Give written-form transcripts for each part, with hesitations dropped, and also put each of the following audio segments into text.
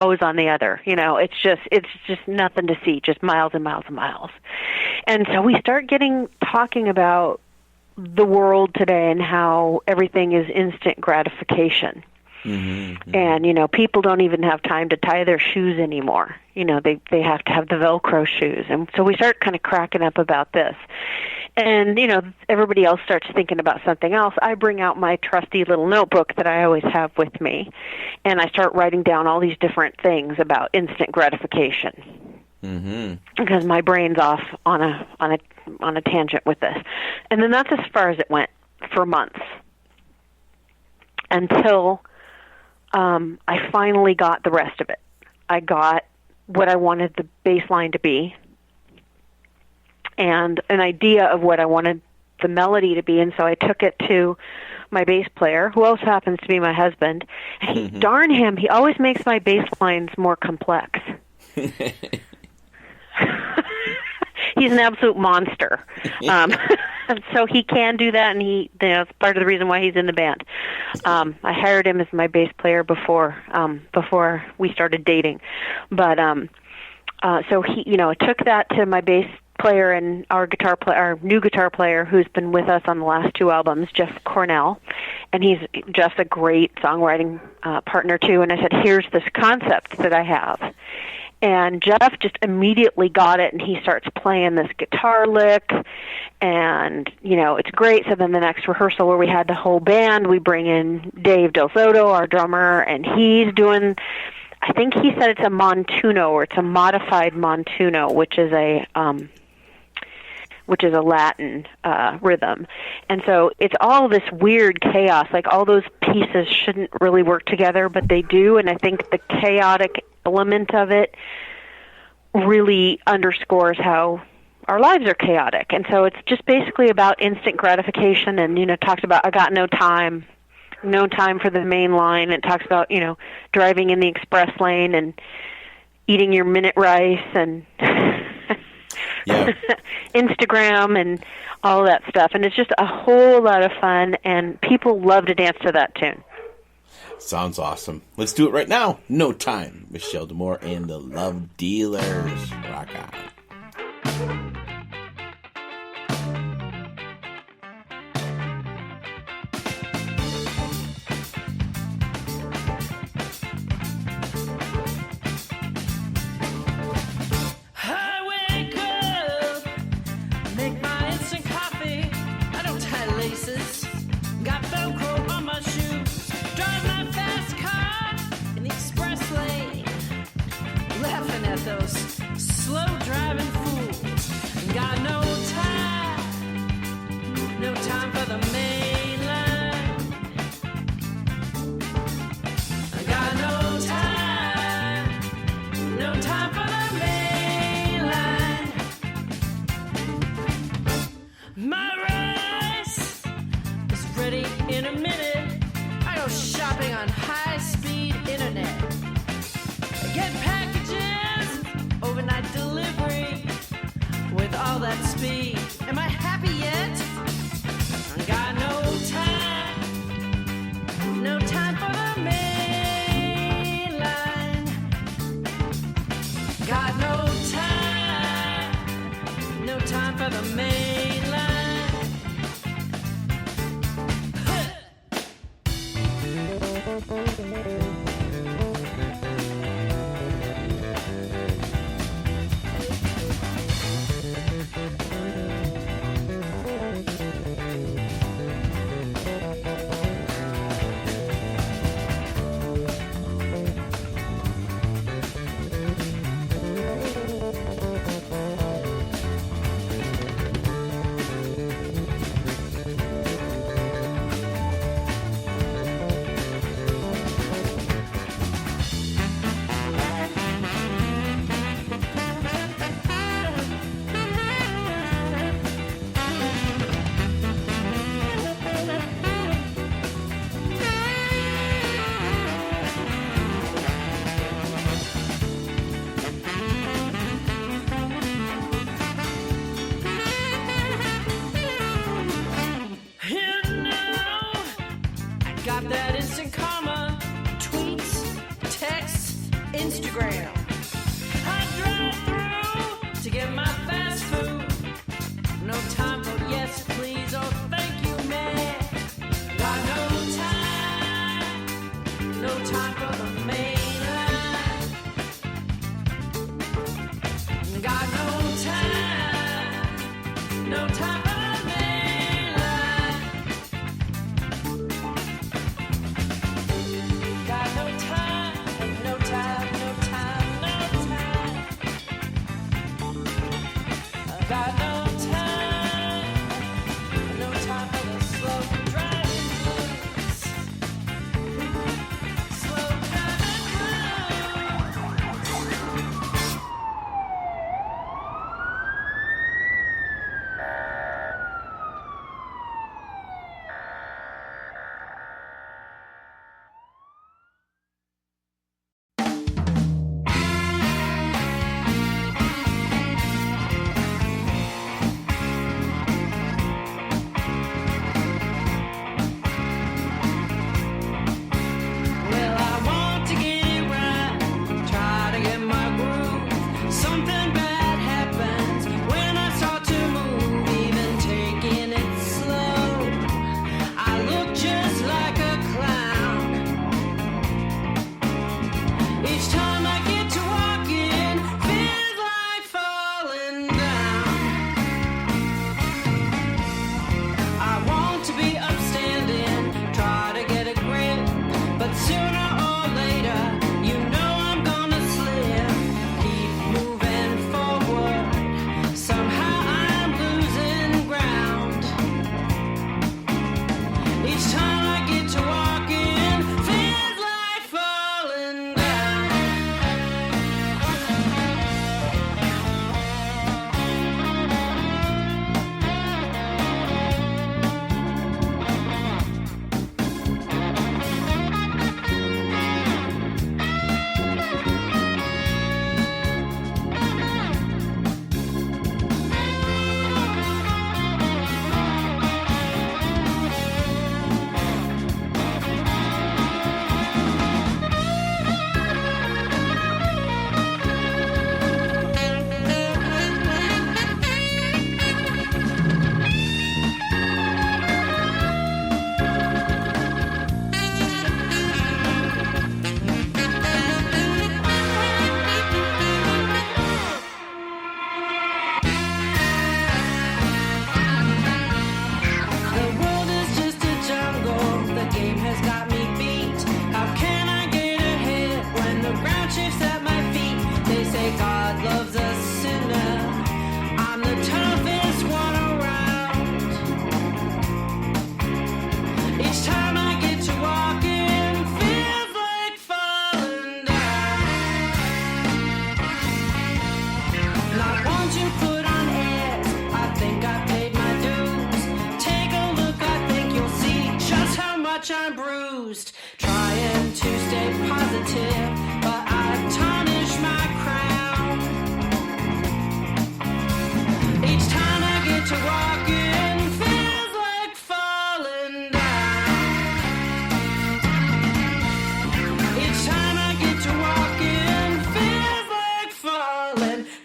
toes on the other. It's just nothing to see, just miles and miles and miles. And so we start talking about the world today and how everything is instant gratification. Mm-hmm. And, people don't even have time to tie their shoes anymore. They have to have the Velcro shoes. And so we start kind of cracking up about this. And, everybody else starts thinking about something else. I bring out my trusty little notebook that I always have with me, and I start writing down all these different things about instant gratification. Mm-hmm. Because my brain's off on a tangent with this. And then that's as far as it went for months. Until I finally got the rest of it. I got what I wanted the bass line to be, and an idea of what I wanted the melody to be, and so I took it to my bass player, who also happens to be my husband, and he, darn him, he always makes my bass lines more complex. He's an absolute monster. So he can do that, and it's part of the reason why he's in the band. I hired him as my bass player before we started dating. But so he, I took that to my bass player and our new guitar player, who's been with us on the last two albums, Jeff Cornell, and he's just a great songwriting partner too. And I said, here's this concept that I have. And Jeff just immediately got it, and he starts playing this guitar lick, and, it's great. So then the next rehearsal, where we had the whole band, we bring in Dave Del Soto, our drummer, and he's doing, I think he said it's a montuno, or it's a modified montuno, which is a Latin rhythm. And so it's all this weird chaos, like all those pieces shouldn't really work together, but they do, and I think the chaotic element of it really underscores how our lives are chaotic. And so it's just basically about instant gratification, and, talks about I got no time for the main line. It talks about, driving in the express lane and eating your minute rice and yeah. Instagram and all that stuff. And it's just a whole lot of fun, and people love to dance to that tune. Sounds awesome. Let's do it right now. No Time. Michele D'Amour and the Love Dealers. Rock on. Got Velcro on my shoes, drive my fast car in the express lane, laughing at those slow driving fools. Got no time for the main line. I got no time for the main line. My ready in a minute. I go shopping on high-speed internet. I get packages, overnight delivery, with all that speed. Am I happy yet? I got no time for the main line. Got no time for the main line. Instagram. I drive through to get my fast food. No time for yes, please, or thank you, man. Got no time for the main line. Got no time for the main line. Got no time, no time, no time, no time. Got no time for the slow driving blues. Slow driving blues. Well, I want to get it right, try to get my groove. Something bad happens when I start to move, even taking it slow. I look just like a clown. Each time I get to walking, feels like falling down. I want to be upstanding, try to get a grip, but sooner or later, you know I'm gonna slip. Keep moving forward, somehow I'm losing ground. Each time I get to walking, feels like falling down. The world is just a jungle, the game has got me beat. How can I get ahead when the ground shifts at my feet? They say God loves a sinner, I'm the toughest one around. Each time I get to walking, feels like falling down. Not one to put on airs, I think I paid my dues. Take a look, I think you'll see just how much I'm bruised. Trying to stay positive, but I tarnish my crown. Each time I get to walking, feels like falling down. Each time I get to walking, feels like falling down.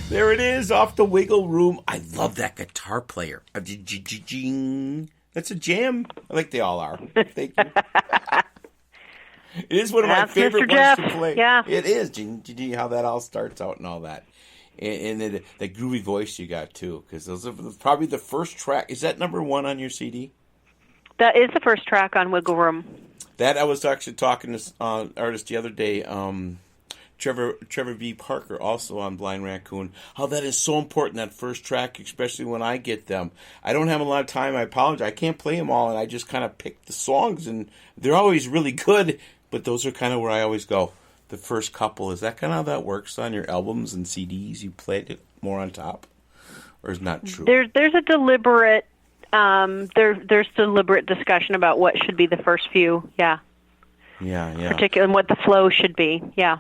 There it is, off the Wiggle Room. I love that guitar player. That's a jam. I think they all are. Thank you. It is one of my That's favorite Mr. ones Jeff. to play. Yeah. It is. How that all starts out and all that. And then the groovy voice you got, too. Because those are probably the first track. Is that number one on your CD? That is the first track on Wiggle Room. That I was actually talking to an artist the other day, Trevor B. Parker, also on Blind Raccoon, how that is so important, that first track, especially when I get them. I don't have a lot of time, I apologize. I can't play them all, and I just kind of pick the songs, and they're always really good, but those are kind of where I always go. The first couple, is that kind of how that works on your albums and CDs? You play it more on top? Or is not true? There's a deliberate there's deliberate discussion about what should be the first few, yeah. Yeah. Particularly and what the flow should be, yeah.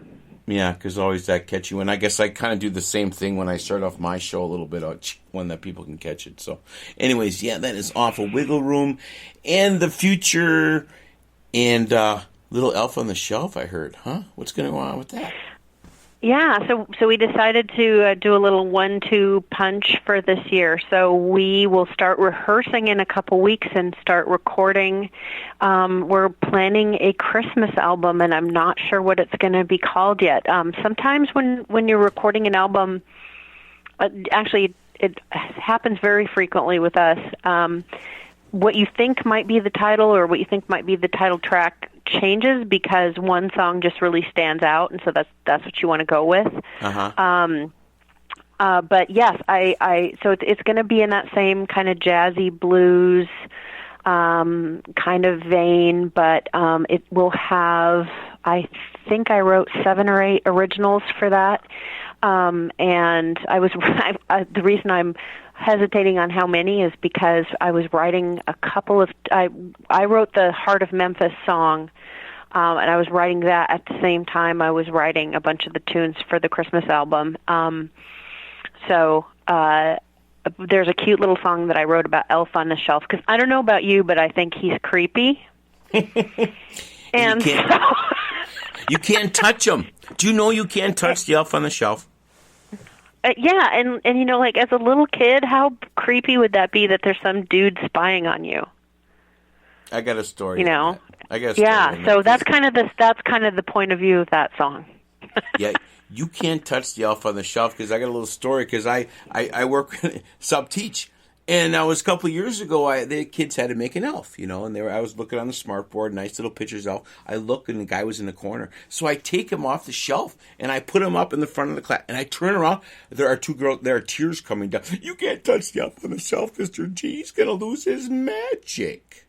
Yeah, because always that catchy one. I guess I kind of do the same thing when I start off my show a little bit, one that people can catch it. So, anyways, yeah, that is off of Wiggle Room and the Future and Little Elf on the Shelf, I heard. Huh? What's going on with that? Yeah, so we decided to do a little 1-2 punch for this year. So we will start rehearsing in a couple weeks and start recording. We're planning a Christmas album, and I'm not sure what it's going to be called yet. Sometimes when you're recording an album, actually it happens very frequently with us. What you think might be the title or what you think might be the title track changes because one song just really stands out, and so that's what you want to go with. But yes, so it's going to be in that same kind of jazzy blues kind of vein, but it will have, I think I wrote 7 or 8 originals for that, and the reason I'm hesitating on how many is because I was writing a couple of, I wrote the Heart of Memphis song, and I was writing that at the same time I was writing a bunch of the tunes for the Christmas album. So there's a cute little song that I wrote about Elf on the Shelf, because I don't know about you, but I think he's creepy. And you can't touch him. Do you know you can't touch the Elf on the Shelf? Yeah, and you know, like as a little kid, how creepy would that be that there's some dude spying on you? I got a story. You know, I got a story. Yeah, so that's kind of the point of view of that song. Yeah, you can't touch the Elf on the Shelf because I got a little story because I work sub-teach. And I was a couple of years ago, the kids had to make an elf, you know, and I was looking on the smart board, nice little pictures elf. I look, and the guy was in the corner. So I take him off the shelf, and I put him up in the front of the class. And I turn around. There are 2 girls. There are tears coming down. You can't touch the elf on the shelf, Mr. G. He's going to lose his magic.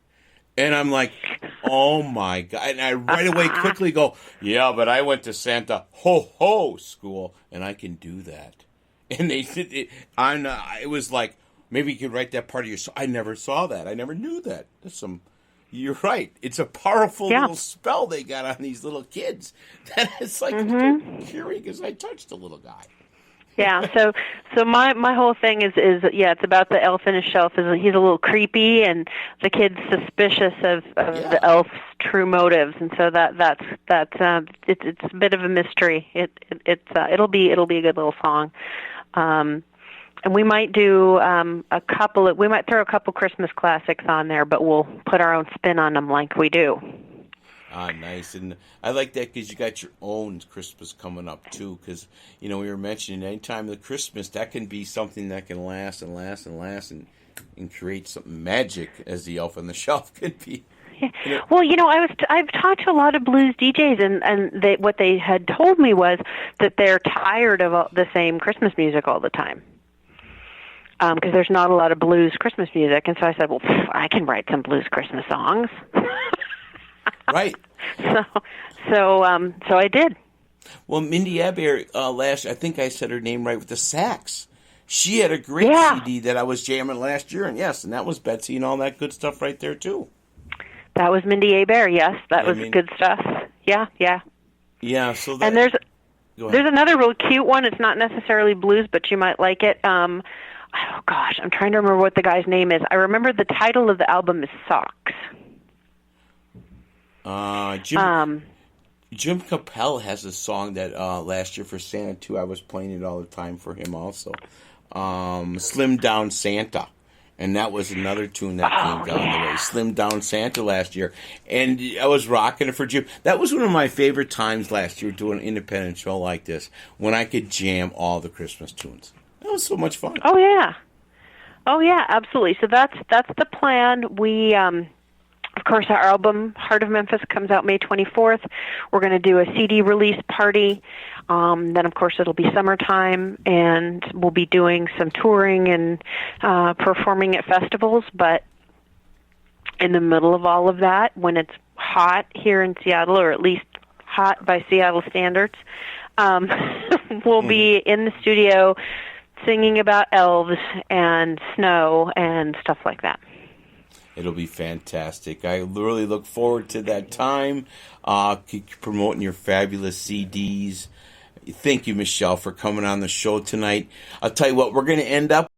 And I'm like, oh, my God. And I right away quickly go, yeah, but I went to Santa Ho-Ho school, and I can do that. And they said, it was like, maybe you could write that part of your song. I never saw that. I never knew that. You're right. It's a powerful little spell they got on these little kids. That is like curing because I touched a little guy. Yeah. So my whole thing is it's about the elf in a shelf. He's a little creepy, and the kid's suspicious of the elf's true motives, and so it's a bit of a mystery. It'll be a good little song. And we might do we might throw a couple Christmas classics on there, but we'll put our own spin on them like we do. Ah, nice. And I like that because you got your own Christmas coming up, too, because, you know, we were mentioning any time of the Christmas, that can be something that can last and last and last and create something magic, as the Elf on the Shelf could be. Yeah. You know? Well, you know, I've talked to a lot of blues DJs, and what they had told me was that they're tired of the same Christmas music all the time. Because there's not a lot of blues Christmas music, and so I said, well, I can write some blues Christmas songs. Right. So I did. Well, Mindy Aber, I think I said her name right with the sax. She had a great CD that I was jamming last year, and that was Betsy and all that good stuff right there too. That was Mindy Aber. Yes, that was good stuff. Yeah. Yeah. So and there's another real cute one. It's not necessarily blues, but you might like it. Oh gosh, I'm trying to remember what the guy's name is. I remember the title of the album is Socks. Jim Capel has a song that last year for Santa too. I was playing it all the time for him also. Slim Down Santa, and that was another tune that came down the way. Slim Down Santa last year, and I was rocking it for Jim. That was one of my favorite times last year doing an independent show like this when I could jam all the Christmas tunes. That was so much fun. Oh yeah, absolutely. So that's the plan. We, of course, our album Heart of Memphis comes out May 24th. We're going to do a CD release party. Then, of course, it'll be summertime, and we'll be doing some touring and performing at festivals. But in the middle of all of that, when it's hot here in Seattle, or at least hot by Seattle standards, we'll be in the studio singing about elves and snow and stuff like that. It'll be fantastic. I really look forward to that time. Keep promoting your fabulous CDs. Thank you, Michele, for coming on the show tonight. I'll tell you what, we're going to end up